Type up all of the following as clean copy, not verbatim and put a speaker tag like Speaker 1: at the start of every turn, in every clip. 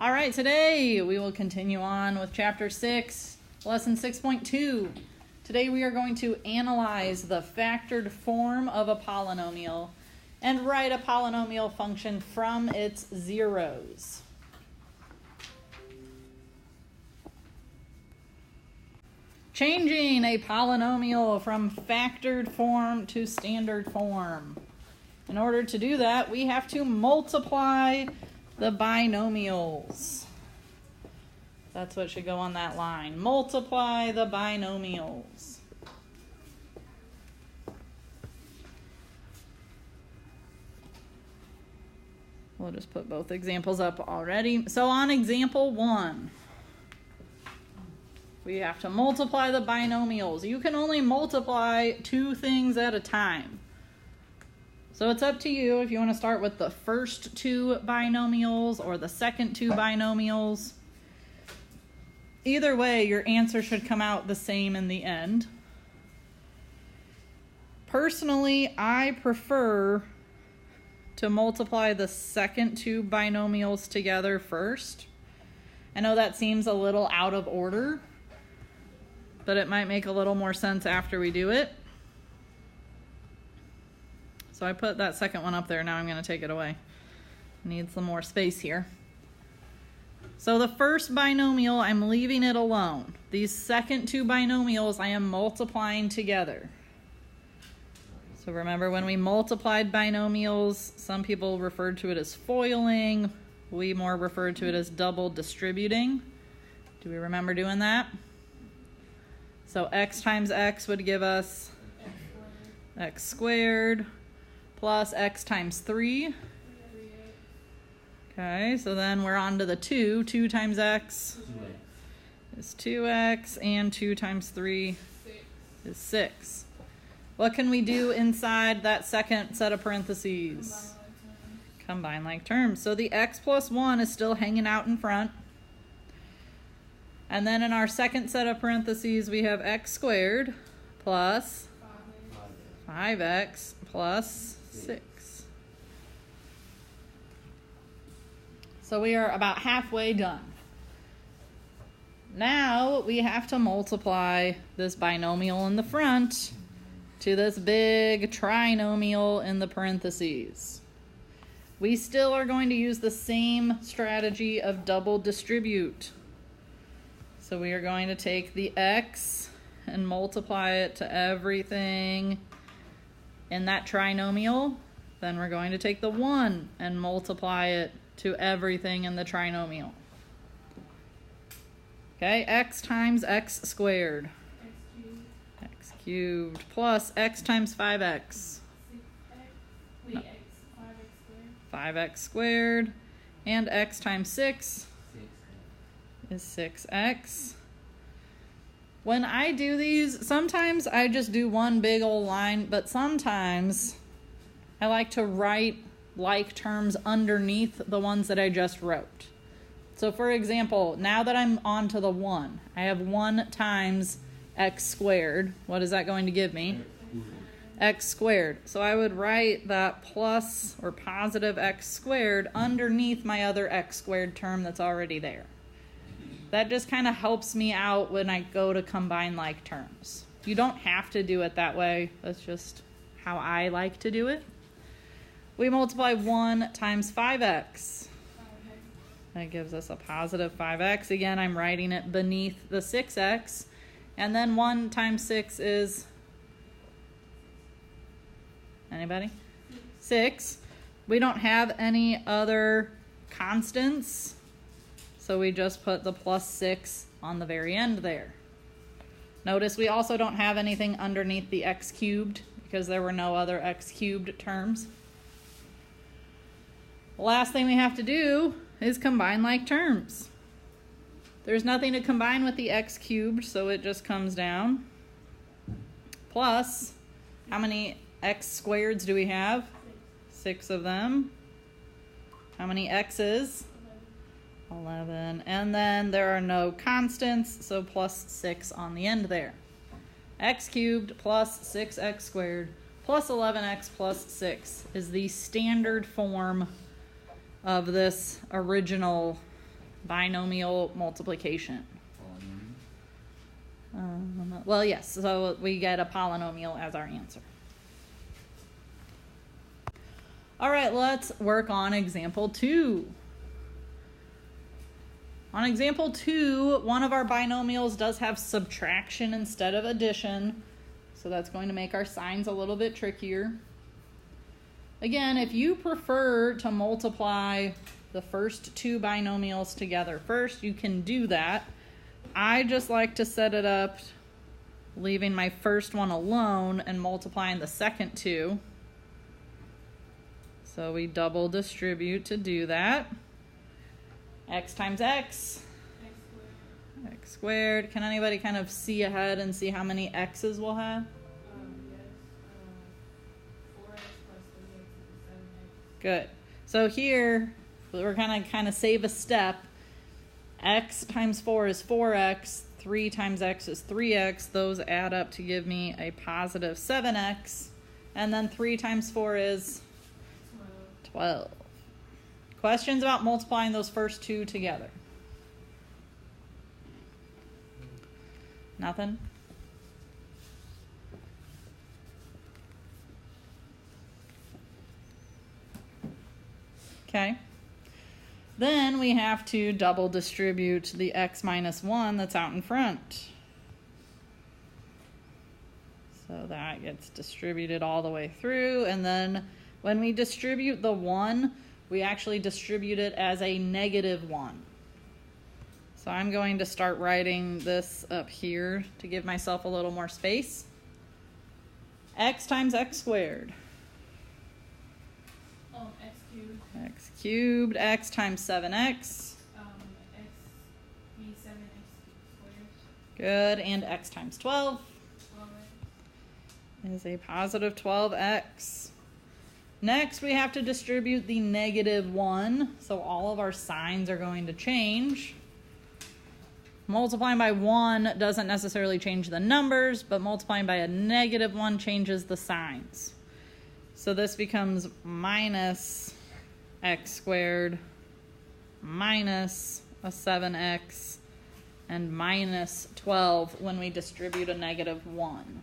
Speaker 1: All right, today we will continue on with Chapter 6, Lesson 6.2. Today we are going to analyze the factored form of a polynomial and write a polynomial function from its zeros. Changing a polynomial from factored form to standard form. In order to do that, we have to multiply the binomials. That's what should go on that line. Multiply the binomials. We'll just put both examples up already. So on example 1, we have to multiply the binomials. You can only multiply two things at a time. So it's up to you if you want to start with the first two binomials or the second two binomials. Either way, your answer should come out the same in the end. Personally, I prefer to multiply the second two binomials together first. I know that seems a little out of order, but it might make a little more sense after we do it. So I put that second one up there. Now I'm going to take it away. Need some more space here. So the first binomial, I'm leaving it alone. These second two binomials, I am multiplying together. So remember when we multiplied binomials, some people referred to it as foiling. We more referred to it as double distributing. Do we remember doing that? So x times x would give us x squared. Plus x times 3. Okay, so then we're on to the 2. 2 times x is 2x, and 2 times 3 is 6. What can we do inside that second set of parentheses? Combine like terms. So the x plus 1 is still hanging out in front. And then in our second set of parentheses, we have x squared plus 5x plus 6. So we are about halfway done. Now we have to multiply this binomial in the front to this big trinomial in the parentheses. We still are going to use the same strategy of double distribute. So we are going to take the x and multiply it to everything in that trinomial. Then we're going to take the 1 and multiply it to everything in the trinomial. Okay, x times x squared. X cubed plus x times 5x. 5x squared. And x times 6 is 6x. When I do these, sometimes I just do one big old line, but sometimes I like to write like terms underneath the ones that I just wrote. So for example, now that I'm on to the 1, I have 1 times x squared. What is that going to give me? X squared. So I would write that plus or positive x squared underneath my other x squared term that's already there. That just kind of helps me out when I go to combine like terms. You don't have to do it that way. That's just how I like to do it. We multiply 1 times 5x. That gives us a positive 5x. Again, I'm writing it beneath the 6x. And then 1 times 6 is, anybody? 6. We don't have any other constants, so we just put the plus 6 on the very end there. Notice we also don't have anything underneath the x cubed because there were no other x cubed terms. The last thing we have to do is combine like terms. There's nothing to combine with the x cubed, so it just comes down. Plus, how many x squareds do we have? 6 of them. How many x's? 11. And then there are no constants, so plus 6 on the end there. X cubed plus 6x squared plus 11x plus 6 is the standard form of this original binomial multiplication. Well, yes, so we get a polynomial as our answer. All right, let's work on example 2. On example 2, one of our binomials does have subtraction instead of addition, so that's going to make our signs a little bit trickier. Again, if you prefer to multiply the first 2 binomials together first, you can do that. I just like to set it up leaving my first one alone and multiplying the second 2. So we double distribute to do that. X times x. X squared. Can anybody kind of see ahead and see how many x's we'll have?
Speaker 2: Yes. 4x plus 3x is 7x.
Speaker 1: Good. So here, we're going to kind of save a step. X times 4 is 4x. 3 times x is 3x. Those add up to give me a positive 7x. And then 3 times 4 is 12. Questions about multiplying those first 2 together? Nothing? Okay. Then we have to double distribute the x minus 1 that's out in front. So that gets distributed all the way through. And then when we distribute the 1, we actually distribute it as a negative 1. So I'm going to start writing this up here to give myself a little more space. X times x squared.
Speaker 2: X cubed.
Speaker 1: X cubed. X times 7x.
Speaker 2: X be 7x squared.
Speaker 1: Good. And x times 12
Speaker 2: 12x.
Speaker 1: is a positive 12x. Next, we have to distribute the negative 1, so all of our signs are going to change. Multiplying by 1 doesn't necessarily change the numbers, but multiplying by a negative 1 changes the signs. So this becomes minus x squared minus a 7x and minus 12 when we distribute a negative 1.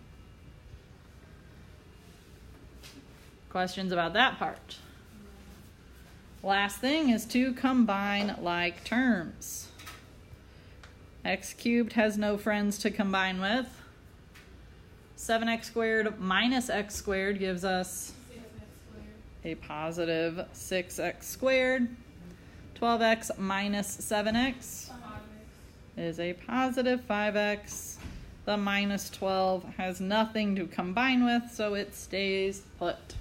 Speaker 1: Questions about that part? Last thing is to combine like terms. X cubed has no friends to combine with. 7x squared minus x squared gives us
Speaker 2: 6x squared.
Speaker 1: a positive 6x squared. 12x minus 7x
Speaker 2: 5x.
Speaker 1: is a positive 5x. The minus 12 has nothing to combine with, so it stays put.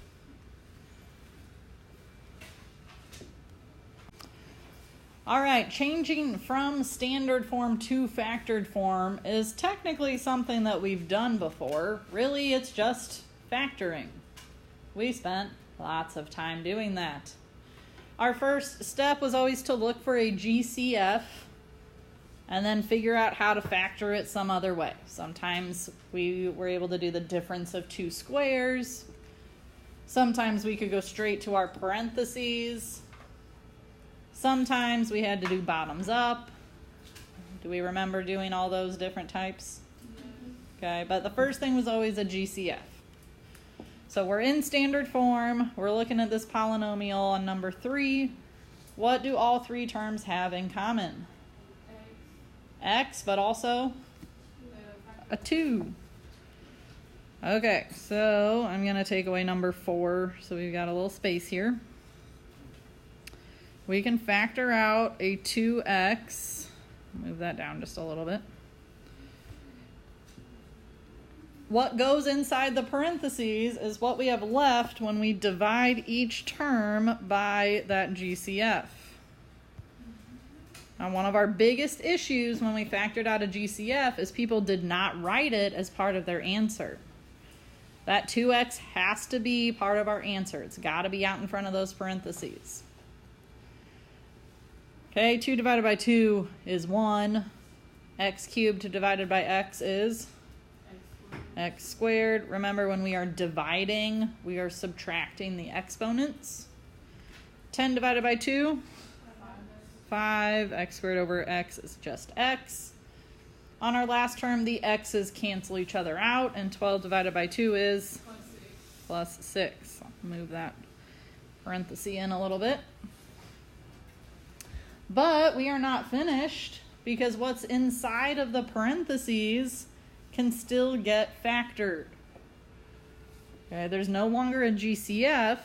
Speaker 1: All right, changing from standard form to factored form is technically something that we've done before. Really, it's just factoring. We spent lots of time doing that. Our first step was always to look for a GCF and then figure out how to factor it some other way. Sometimes we were able to do the difference of 2 squares. Sometimes we could go straight to our parentheses. Sometimes we had to do bottoms up. Do we remember doing all those different types? Okay, but the first thing was always a GCF. So we're in standard form. We're looking at this polynomial on number 3. What do all 3 terms have in common? X, but also a 2. Okay, so I'm going to take away number 4, so we've got a little space here. We can factor out a 2x. Move that down just a little bit. What goes inside the parentheses is what we have left when we divide each term by that GCF. Now, one of our biggest issues when we factored out a GCF is people did not write it as part of their answer. That 2x has to be part of our answer. It's got to be out in front of those parentheses. Okay, 2 divided by 2 is 1. X cubed divided by x is x squared. Remember, when we are dividing, we are subtracting the exponents. 10 divided by 2? 5. X squared over x is just x. On our last term, the x's cancel each other out, and 12 divided by 2 is plus 6. I'll move that parenthesis in a little bit. But we are not finished, because what's inside of the parentheses can still get factored. Okay, there's no longer a GCF,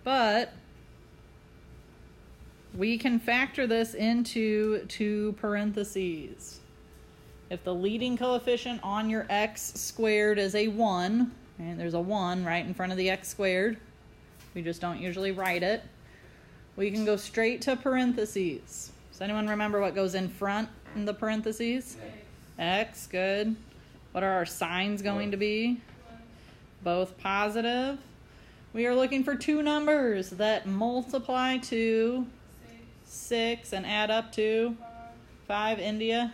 Speaker 1: but we can factor this into 2 parentheses. If the leading coefficient on your x squared is a 1, and there's a 1 right in front of the x squared, we just don't usually write it, we can go straight to parentheses. Does anyone remember what goes in front in the parentheses? X, good. What are our signs going to be? Both positive. We are looking for 2 numbers that multiply to 6 and add up to 5. India?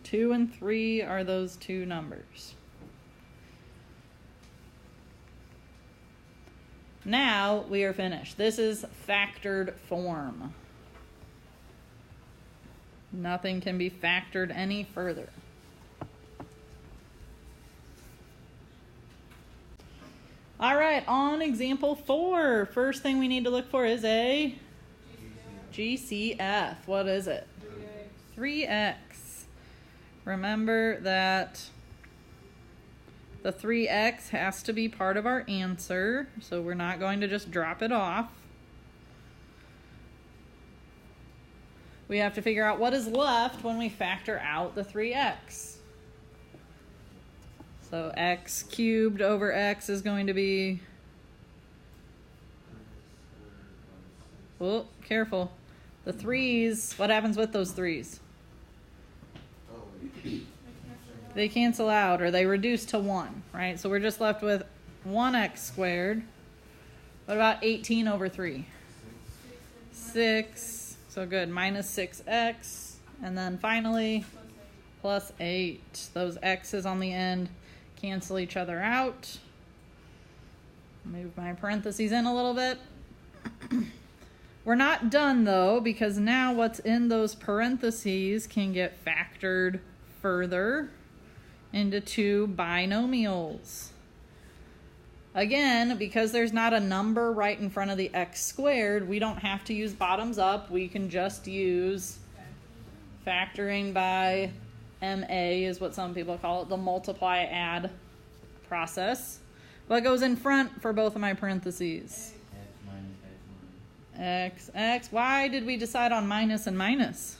Speaker 1: 2 and 3 are those 2 numbers. Now we are finished. This is factored form. Nothing can be factored any further. All right, on example 4, first thing we need to look for is a GCF. What is it? 3x. Remember that the 3x has to be part of our answer, so we're not going to just drop it off. We have to figure out what is left when we factor out the 3x. So x cubed over x is going to be, oh, careful. The 3's, what happens with those 3's? They cancel out, or they reduce to 1, right? So we're just left with 1x squared. What about 18 over 3? 6. So good, minus 6x. And then finally, plus 8. Those x's on the end cancel each other out. Move my parentheses in a little bit. We're not done though, because now what's in those parentheses can get factored further into 2 binomials. Again, because there's not a number right in front of the x squared, we don't have to use bottoms up. We can just use factoring by MA is what some people call it, the multiply add process. What goes in front for both of my parentheses? X, X. Why did we decide on minus and minus?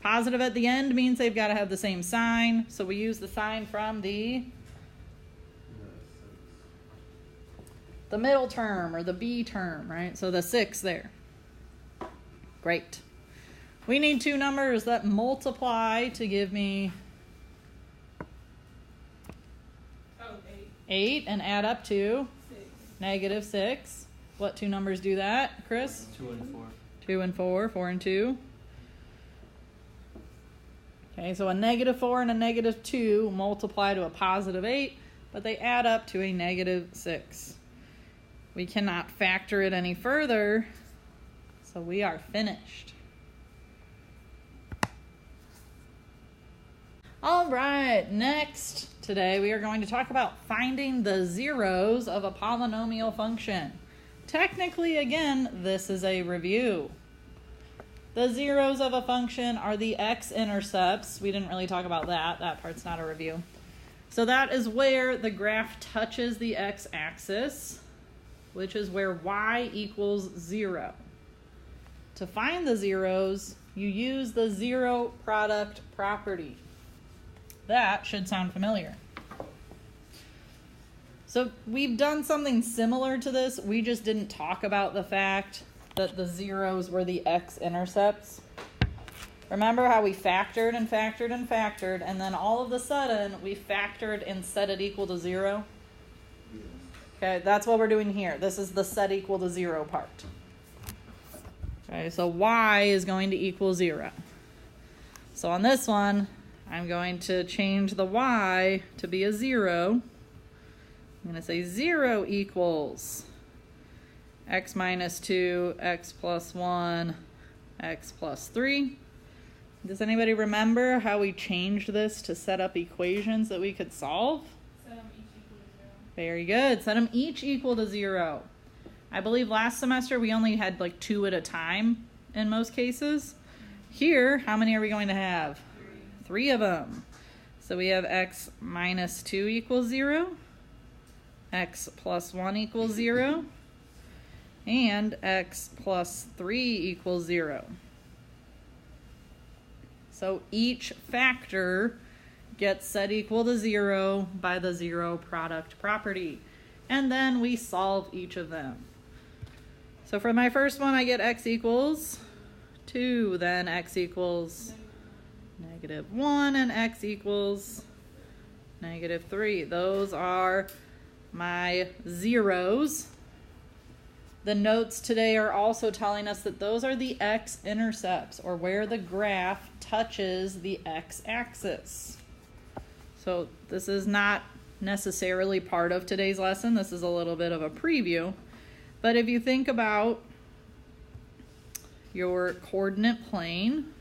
Speaker 1: Positive at the end means they've got to have the same sign. So we use the sign from the middle term, or the B term, right? So the 6 there. Great. We need 2 numbers that multiply to give me 8 and add up to negative 6. What 2 numbers do that, Chris?
Speaker 3: 2 and 4.
Speaker 1: 2 and 4, 4 and 2. Okay, so a negative 4 and a negative 2 multiply to a positive 8, but they add up to a negative 6. We cannot factor it any further, so we are finished. All right, next today we are going to talk about finding the zeros of a polynomial function. Technically, again, this is a review. The zeros of a function are the x-intercepts. We didn't really talk about that. That part's not a review. So that is where the graph touches the x-axis, which is where y equals 0. To find the zeros, you use the zero product property. That should sound familiar. So we've done something similar to this. We just didn't talk about the fact that the zeros were the x-intercepts. Remember how we factored and factored and factored, and then all of a sudden we factored and set it equal to 0? Okay, that's what we're doing here. This is the set equal to 0 part. Okay, so y is going to equal 0. So on this one, I'm going to change the y to be a 0. I'm going to say 0 equals x minus 2, x plus 1, x plus 3. Does anybody remember how we changed this to set up equations that we could solve?
Speaker 2: Set them each equal to 0.
Speaker 1: Very good. Set them each equal to 0. I believe last semester we only had like 2 at a time in most cases. Here, how many are we going to have? 3 of them. So we have x minus 2 equals 0, x plus 1 equals 0, and x plus 3 equals 0. So each factor gets set equal to 0 by the zero product property. And then we solve each of them. So for my first one, I get x equals 2, then x equals -1, and x equals -3. Those are my zeros. The notes today are also telling us that those are the x-intercepts, or where the graph touches the x-axis. So this is not necessarily part of today's lesson. This is a little bit of a preview. But if you think about your coordinate plane,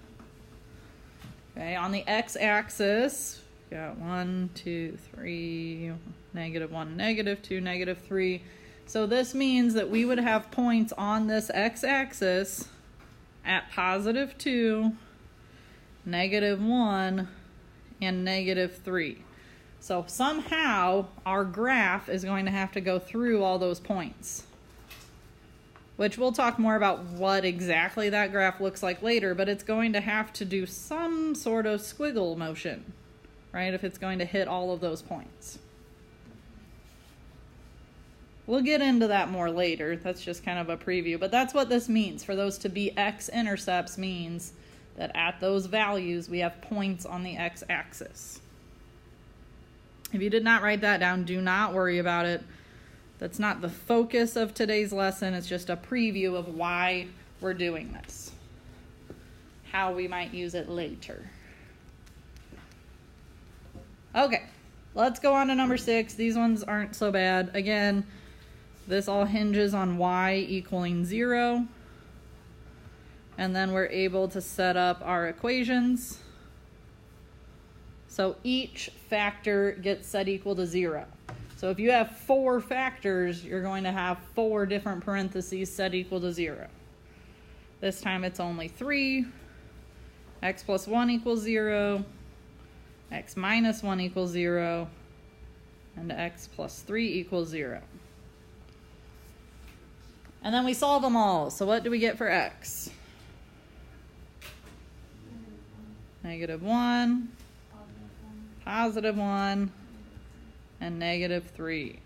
Speaker 1: okay, on the x-axis, we got 1, 2, 3, -1, -2, -3. So this means that we would have points on this x-axis at +2, -1, and -3. So somehow our graph is going to have to go through all those points, which we'll talk more about what exactly that graph looks like later, but it's going to have to do some sort of squiggle motion, right, if it's going to hit all of those points. We'll get into that more later. That's just kind of a preview, but that's what this means. For those to be x-intercepts means that at those values we have points on the x-axis. If you did not write that down, do not worry about it. That's not the focus of today's lesson. It's just a preview of why we're doing this, how we might use it later. Okay, let's go on to number 6. These ones aren't so bad. Again, this all hinges on y equaling 0. And then we're able to set up our equations. So each factor gets set equal to 0. So if you have 4 factors, you're going to have 4 different parentheses set equal to 0. This time it's only 3. X plus 1 equals 0. X minus 1 equals 0. And x plus 3 equals 0. And then we solve them all. So what do we get for x? -1, +1, and -3.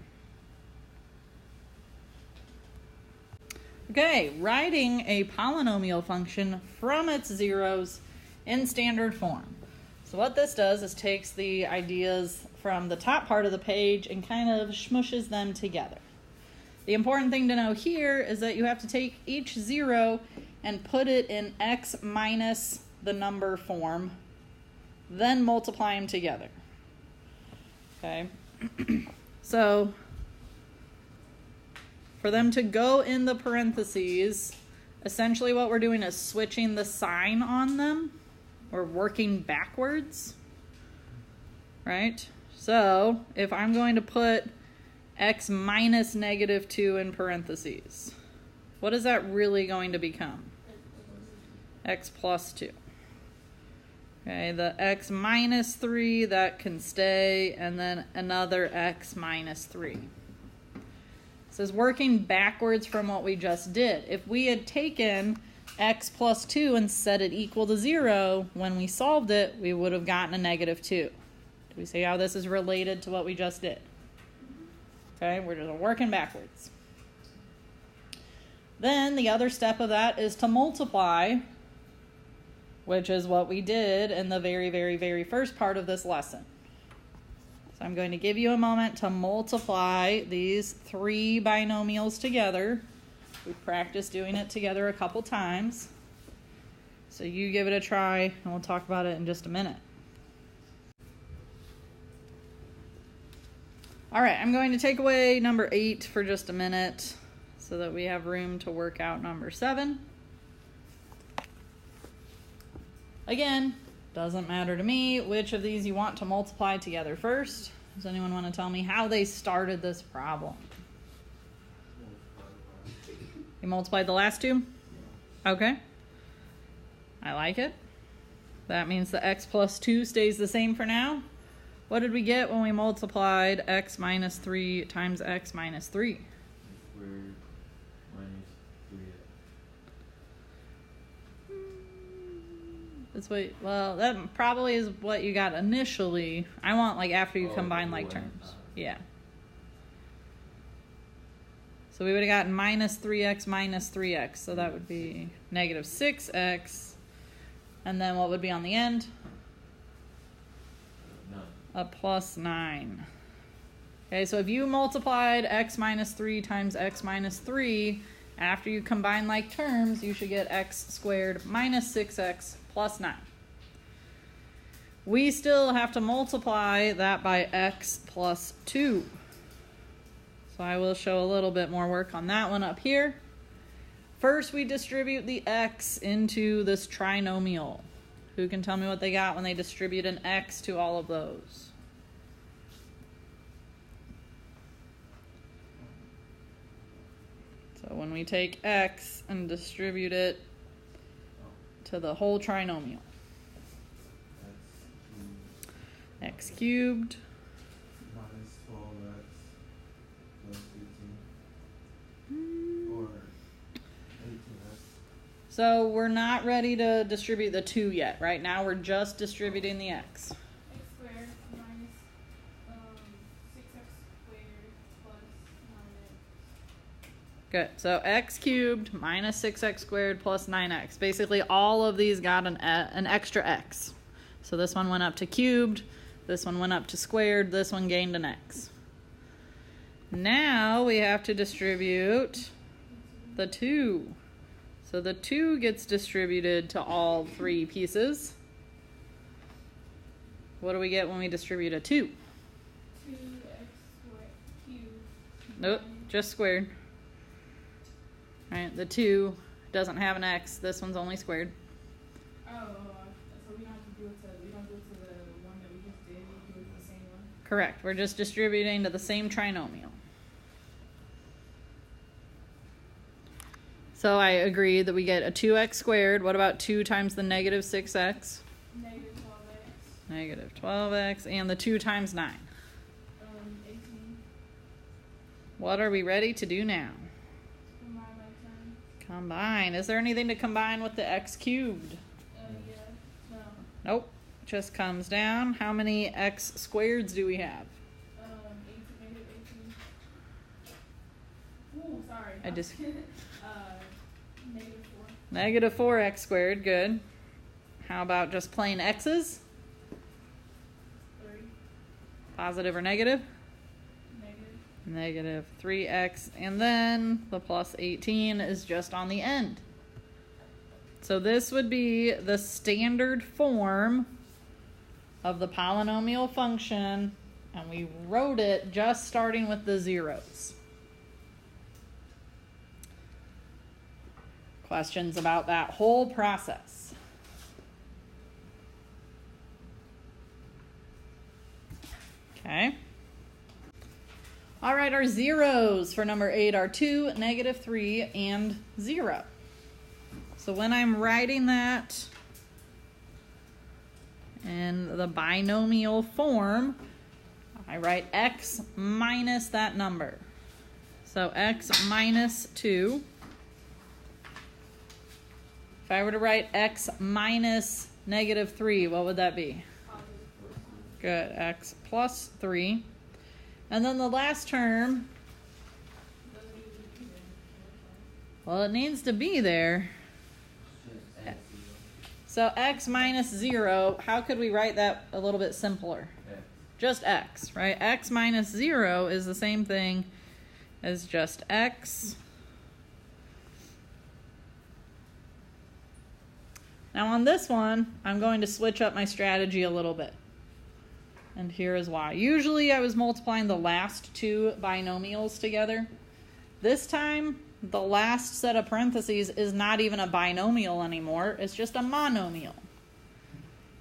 Speaker 1: Okay, writing a polynomial function from its zeros in standard form. So what this does is takes the ideas from the top part of the page and kind of smushes them together. The important thing to know here is that you have to take each zero and put it in x minus the number form, then multiply them together. Okay, so for them to go in the parentheses, essentially what we're doing is switching the sign on them, or working backwards, right? So if I'm going to put x minus -2 in parentheses, what is that really going to become? X plus 2. Okay, the x minus 3, that can stay, and then another x minus 3. This is working backwards from what we just did. If we had taken x plus 2 and set it equal to 0, when we solved it, we would have gotten a -2. Do we see how this is related to what we just did? Okay, we're just working backwards. Then the other step of that is to multiply, which is what we did in the very, very, very first part of this lesson. So I'm going to give you a moment to multiply these 3 binomials together. We practiced doing it together a couple times. So you give it a try, and we'll talk about it in just a minute. All right, I'm going to take away number 8 for just a minute. So so that we have room to work out number 7. Again, doesn't matter to me which of these you want to multiply together first. Does anyone want to tell me how they started this problem? You multiplied the last two? Okay. I like it. That means the x plus 2 stays the same for now. What did we get when we multiplied x minus 3 times x minus 3?
Speaker 3: Squared minus 3x.
Speaker 1: That's what, well, that probably is what you got initially. I want like after you combine like
Speaker 3: when,
Speaker 1: terms. Yeah. So we would have gotten minus 3x minus 3x. So that would be negative 6x. And then what would be on the end?
Speaker 3: 9.
Speaker 1: A plus 9. Okay, so if you multiplied x minus 3 times x minus 3, after you combine like terms, you should get x squared minus 6x plus 9. We still have to multiply that by x plus 2. So I will show a little bit more work on that one up here. First, we distribute the x into this trinomial. Who can tell me what they got when they distribute an x to all of those? So when we take x and distribute it to the whole trinomial. X cubed.
Speaker 4: Minus 12x plus 18. Or 18x.
Speaker 1: So we're not ready to distribute the 2 yet. Right now we're just distributing the x.
Speaker 2: X squared minus 6x squared plus 9x.
Speaker 1: Good. So x cubed minus 6x squared plus 9x. Basically all of these got an extra x. So this one went up to cubed, this one went up to squared, this one gained an x. Now we have to distribute the 2. So the 2 gets distributed to all 3 pieces. What do we get when we distribute a 2?
Speaker 2: 2x squared cubed.
Speaker 1: Nope, just squared. Right, the 2 doesn't have an x. This one's only squared.
Speaker 2: Oh, so we don't have to do it to the one that we just did. We do it to the same one.
Speaker 1: Correct. We're just distributing to the same trinomial. So I agree that we get a 2x squared. What about 2 times the negative 6x?
Speaker 2: Negative 12x.
Speaker 1: Negative 12x. And the 2 times 9.
Speaker 2: 18.
Speaker 1: What are we ready to do now?
Speaker 2: Combine like terms.
Speaker 1: Combine. Is there anything to combine with the x cubed?
Speaker 2: Yeah. No.
Speaker 1: Nope. Just comes down. How many x squareds do we have?
Speaker 2: 18. Negative 18. Ooh, sorry.
Speaker 1: I just...
Speaker 2: Negative 4.
Speaker 1: Negative 4x squared. Good. How about just plain x's?
Speaker 2: 3.
Speaker 1: Positive or negative?
Speaker 2: Negative.
Speaker 1: Negative 3x. And then the plus 18 is just on the end. So this would be the standard form of the polynomial function. And we wrote it just starting with the zeros. Questions about that whole process? Okay. All right, our zeros for number 8 are 2, negative 3, and 0. So when I'm writing that in the binomial form, I write x minus that number. So x minus 2. If I were to write x minus negative 3, what would that be? Good, x plus 3. And then the last term, well, it needs to be there. So x minus 0, how could we write that a little bit simpler? Just x, right? X minus 0 is the same thing as just x. Now on this one, I'm going to switch up my strategy a little bit. And here is why. Usually I was multiplying the last 2 binomials together. This time, the last set of parentheses is not even a binomial anymore. It's just a monomial.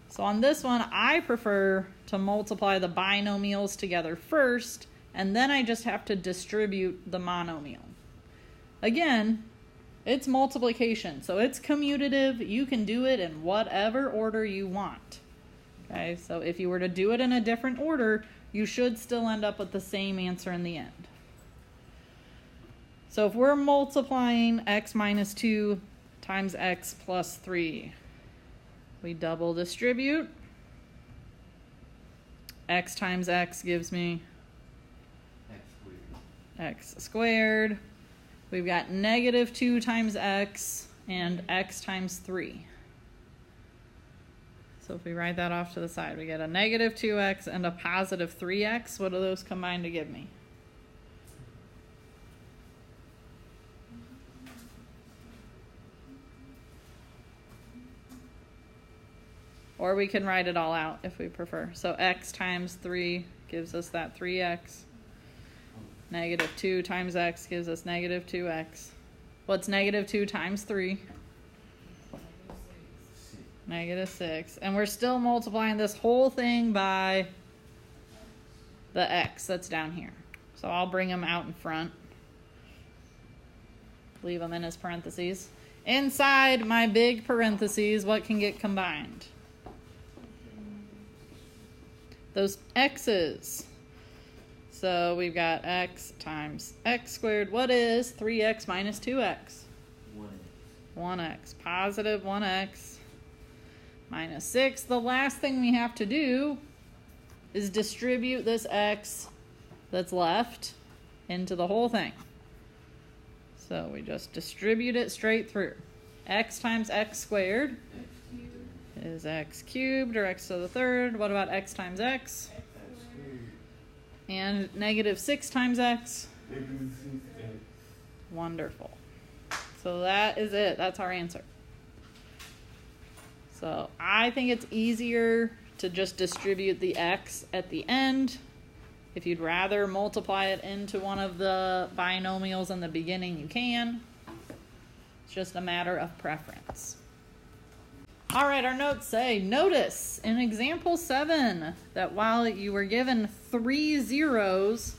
Speaker 1: So on this one, I prefer to multiply the binomials together first, and then I just have to distribute the monomial. Again, it's multiplication, so it's commutative. You can do it in whatever order you want. Okay, so if you were to do it in a different order, you should still end up with the same answer in the end. So if we're multiplying x minus 2 times x plus 3, we double distribute. X times x gives me x squared. We've got negative 2 times x and x times 3. So if we write that off to the side, we get a negative 2x and a positive 3x. What do those combine to give me? Or we can write it all out if we prefer. So x times 3 gives us that 3x. Negative 2 times x gives us negative 2x. What's negative 2 times 3? Negative 6. And we're still multiplying this whole thing by the x that's down here. So I'll bring them out in front. Leave them in as parentheses. Inside my big parentheses, what can get combined? Those x's. So we've got x times x squared. What is 3x minus 2x? 1x. Positive 1x minus 6. The last thing we have to do is distribute this x that's left into the whole thing. So we just distribute it straight through. X times x squared is x cubed, or x to the third. What about x times x? And negative 6 times x? Wonderful. So that is it. That's our answer. So I think it's easier to just distribute the x at the end. If you'd rather multiply it into one of the binomials in the beginning, you can. It's just a matter of preference. All right, our notes say, notice in example 7 that while you were given 3 zeros,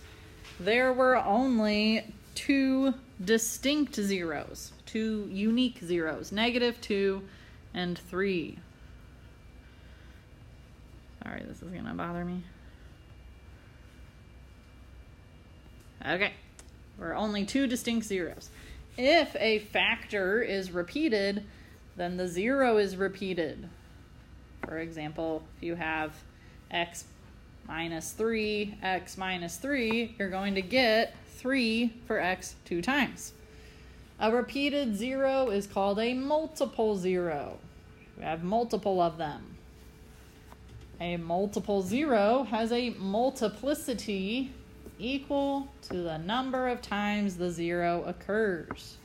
Speaker 1: there were only 2 distinct zeros, 2 unique zeros, negative 2 and 3. Sorry, this is going to bother me. Okay, there are only 2 distinct zeros. If a factor is repeated, then the 0 is repeated. For example, if you have x minus 3, x minus 3, you're going to get 3 for x 2 times. A repeated 0 is called a multiple 0. We have multiple of them. A multiple 0 has a multiplicity equal to the number of times the 0 occurs.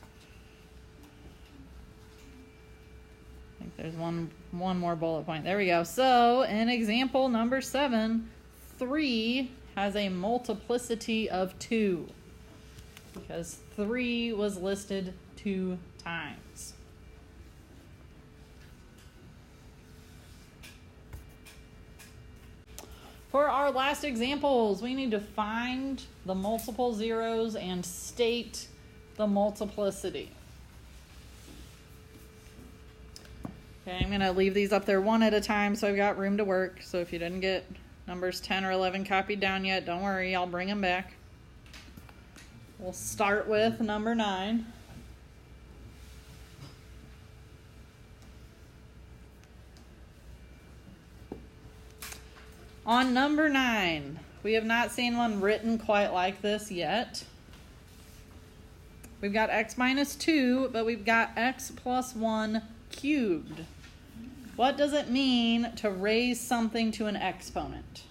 Speaker 1: I think there's one more bullet point. There we go. So in example number 7, 3 has a multiplicity of 2 because 3 was listed 2 times. For our last examples, we need to find the multiple zeros and state the multiplicity. Okay, I'm going to leave these up there one at a time so I've got room to work. So if you didn't get numbers 10 or 11 copied down yet, don't worry, I'll bring them back. We'll start with number 9. On number 9, we have not seen one written quite like this yet. We've got x minus 2, but we've got x plus 1 cubed. What does it mean to raise something to an exponent?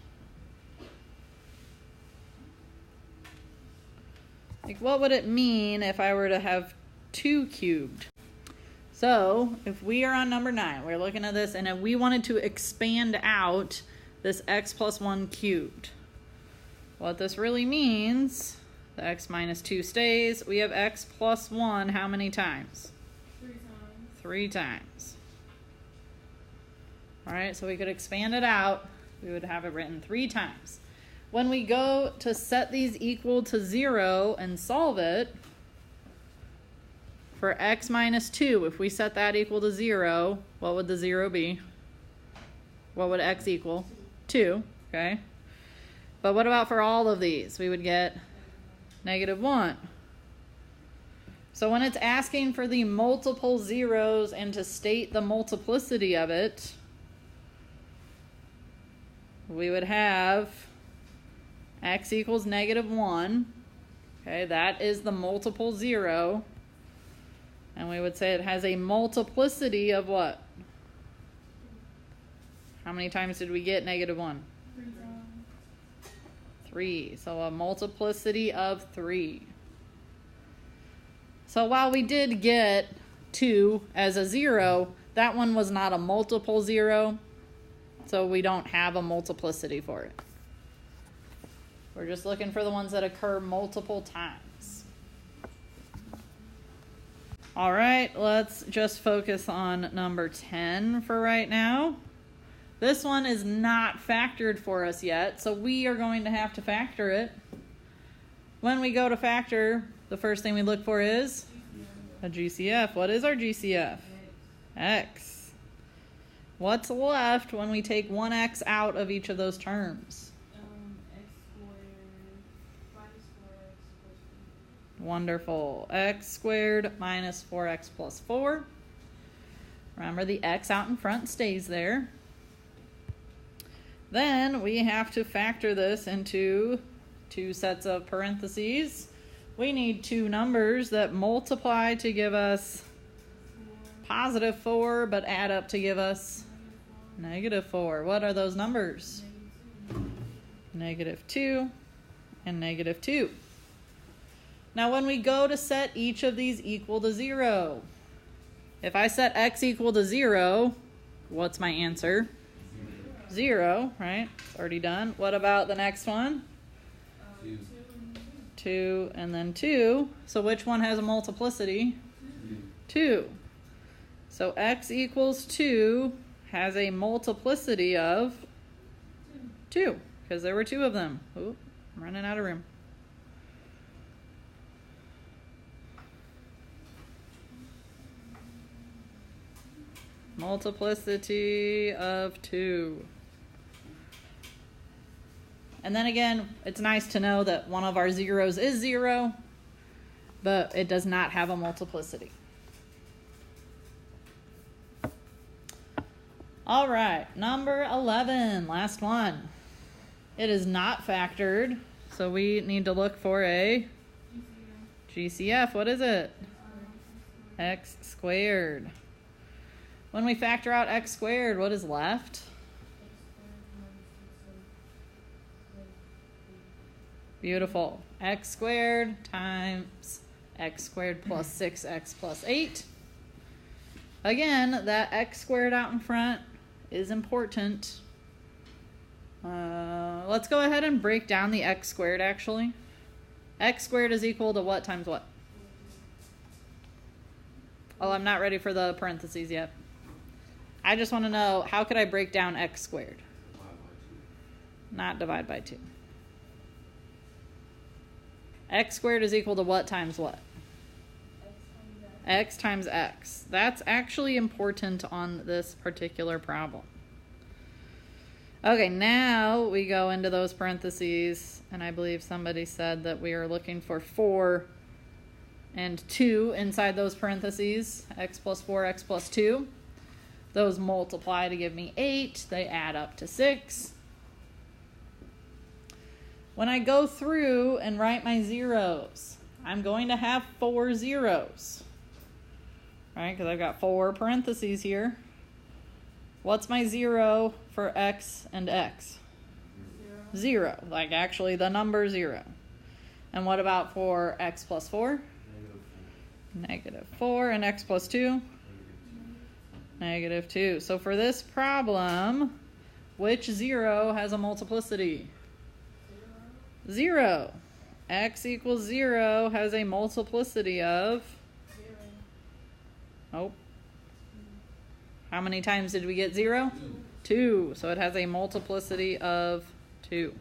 Speaker 1: Like, what would it mean if I were to have 2 cubed? So, if we are on number 9, we're looking at this, and if we wanted to expand out this x plus 1 cubed, what this really means The x minus 2 stays. We have x plus 1 how many times?
Speaker 2: 3 times.
Speaker 1: 3 times. All right, so we could expand it out. We would have it written 3 times. When we go to set these equal to 0 and solve it, for x minus 2, if we set that equal to 0, what would the 0 be? What would x equal? 2, okay? But what about for all of these? We would get -1. So when it's asking for the multiple zeros and to state the multiplicity of it, we would have x equals -1. Okay, that is the multiple 0. And we would say it has a multiplicity of what? How many times did we get -1?
Speaker 2: 3 times.
Speaker 1: 3. So a multiplicity of 3. So while we did get 2 as a 0, that one was not a multiple 0. So we don't have a multiplicity for it. We're just looking for the ones that occur multiple times. All right, let's just focus on number 10 for right now. This one is not factored for us yet, so we are going to have to factor it. When we go to factor, the first thing we look for is a GCF. What is our GCF? X. What's left when we take 1x out of each of those terms?
Speaker 2: X squared minus 4x plus 4.
Speaker 1: Wonderful. X squared minus 4x plus 4. Remember, the x out in front stays there. Then we have to factor this into 2 sets of parentheses. We need 2 numbers that multiply to give us +4, but add up to give us -4. What are those numbers? -2 and -2. Now when we go to set each of these equal to 0, if I set x equal to 0, what's my answer? 0, right? It's already done. What about the next one? 2 and then 2. So which one has a multiplicity? 2. So x equals 2 has a multiplicity of 2, because there were 2 of them. Ooh, I'm running out of room. Multiplicity of 2. And then again, it's nice to know that one of our zeros is 0, but it does not have a multiplicity. All right, number 11, last one. It is not factored, so we need to look for a GCF. What is it? X squared. When we factor out x squared, what is left? Beautiful. X squared times x squared plus 6x plus 8. Again, that x squared out in front is important. Let's go ahead and break down the x squared actually. X squared is equal to what times what? Oh, I'm not ready for the parentheses yet. I just want to know, how could I break down x squared? Not divide by 2. X squared is equal to what times what? X times x. That's actually important on this particular problem. Okay, now we go into those parentheses, and I believe somebody said that we are looking for 4 and 2 inside those parentheses. X plus 4, x plus 2. Those multiply to give me 8. They add up to 6. When I go through and write my zeros, I'm going to have 4 zeros. Right, because I've got 4 parentheses here. What's my 0 for x and x? 0. Like actually the number 0. And what about for x plus 4? -4. And x plus 2? -2. So for this problem, which 0 has a multiplicity? 0. x equals 0 has a multiplicity of,
Speaker 2: 0.
Speaker 1: oh, how many times did we get 0? 2. So it has a multiplicity of 2.